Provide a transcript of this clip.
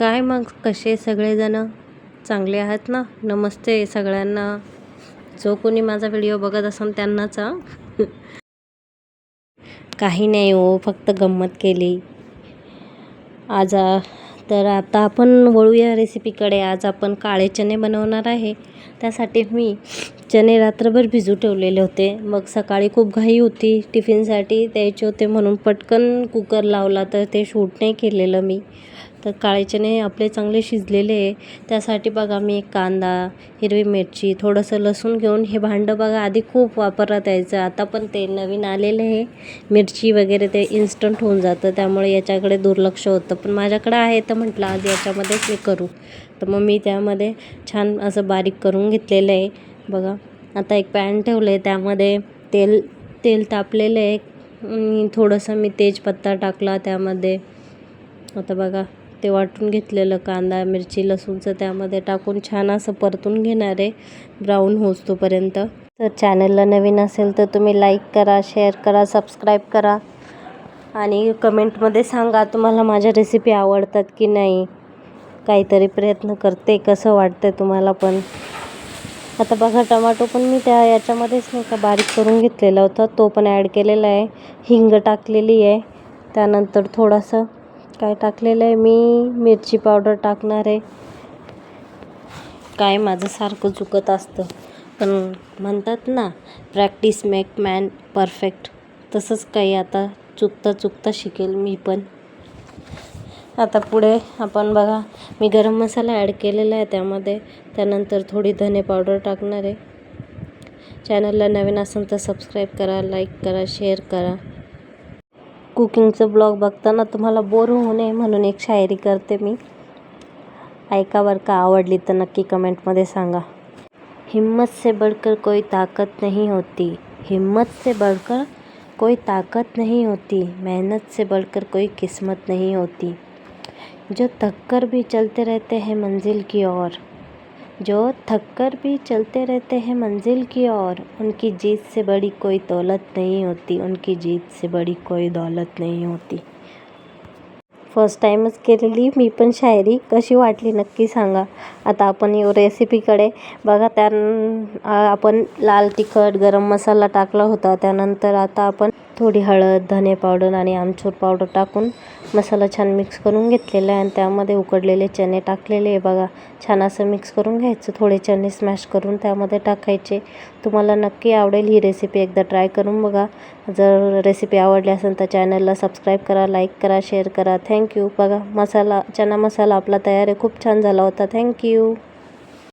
काय मग कसे सगळेजण चांगले आहात ना? नमस्ते सगळ्यांना. जो कोणी माझा व्हिडिओ बघत असेल त्यांनाच काही नाही हो, फक्त गंमत केली आज. तर आता आपण वळूया रेसिपीकडे. आज आपण काळे चणे बनवणार आहे. त्यासाठी मी चणे रात्रभर भिजू ठेवलेले होते. मग सकाळी खूप घाई होती, टिफिनसाठी द्यायचे होते म्हणून पटकन कुकर लावला, तर ते शूट नाही केलेलं मी. तर काळे चणे आपले चांगले शिजलेले आहे. त्यासाठी बघा मी एक कांदा, हिरवी मिरची, थोडंसं लसूण घेऊन, हे भांडं बघा आधी खूप वापरण्यात यायचं, आता पण ते नवीन आलेलं आहे. मिरची वगैरे ते इन्स्टंट होऊन जातं, त्यामुळे याच्याकडे दुर्लक्ष होतं. पण माझ्याकडे आहे तर म्हटलं आज याच्यामध्येच मी करू. तर मग मी त्यामध्ये छान असं बारीक करून घेतलेलं आहे बघा. आता एक पॅन ठेवलं आहे, त्यामध्ये तेल तापलेलं आहे. थोडंसं मी तेजपत्ता टाकला त्यामध्ये. आता बघा ते वाटून घेतलेलं कांदा, मिरची, लसूणचं त्यामध्ये टाकून छान असं परतून घेणार आहे, ब्राऊन होईस्तोपर्यंत. तर चॅनलला नवीन असेल तर तुम्ही लाईक करा, शेअर करा, सबस्क्राईब करा आणि कमेंटमध्ये सांगा तुम्हाला माझ्या रेसिपी आवडतात की नाही. काहीतरी प्रयत्न करते, कसं वाटतं तुम्हाला पण. आता बघा टमाटो पण मी याच्यामध्येच नाही का बारीक करून घेतलेला होता, तो पण ॲड केलेला आहे. हिंग टाकलेली आहे. त्यानंतर थोडंसं काय टाकलेलं आहे मी, मिरची पावडर टाकणार आहे. काय माझं सारखं चुकत असतं, पण म्हणतात ना प्रॅक्टिस मेक मॅन परफेक्ट, तसंच काही आता चुकता शिकेल मी पण. आता पुढे आपण बघा मी गरम मसाला ॲड केलेला आहे त्यामध्ये. त्यानंतर थोडी धने पावडर टाकणार आहे. चॅनलला नवीन असेल तर सबस्क्राईब करा, लाईक करा, शेअर करा. कुकिंगचं ब्लॉग बघताना तुम्हाला बोर होऊ नये म्हणून एक शायरी करते मी, ऐका बरं का. आवडली तर नक्की कमेंटमध्ये सांगा. हिम्मत से बढ़कर कोई ताकत नहीं होती, हिम्मत से बढ़कर कोई ताकत नहीं होती, मेहनत से बढ़कर कोई किस्मत नहीं होती. जो थक कर भी चलते रहते हैं मंजिल की ओर, जो थक कर भी चलते रहते हैं मंजिल की ओर, उनकी जीत से बड़ी कोई दौलत नहीं होती, उनकी जीत से बड़ी कोई दौलत नहीं होती. फर्स्ट टाईमच केलेली मी पण शायरी, कशी वाटली नक्की सांगा. आता आपण रेसिपीकडे बघा. आपण लाल तिखट, गरम मसाला टाकला होता. त्यानंतर आता आपण थोडी हळद, धने पावडर आणि आमचूर पावडर टाकून मसाला छान मिक्स करून घेतलेला आहे आणि त्यामध्ये उकडलेले चणे टाकलेले आहे बघा. छान असं मिक्स करून घ्यायचं. थोडे चणे स्मॅश करून त्यामध्ये टाकायचे. तुम्हाला नक्की आवडेल ही रेसिपी, एकदा ट्राय करून बघा. जर रेसिपी आवडली असेल तर चॅनलला सबस्क्राईब करा, लाईक करा, शेअर करा. थँक्यू. बघा चना मसाला आपला तयार आहे. खूप छान झाला होता. थँक्यू.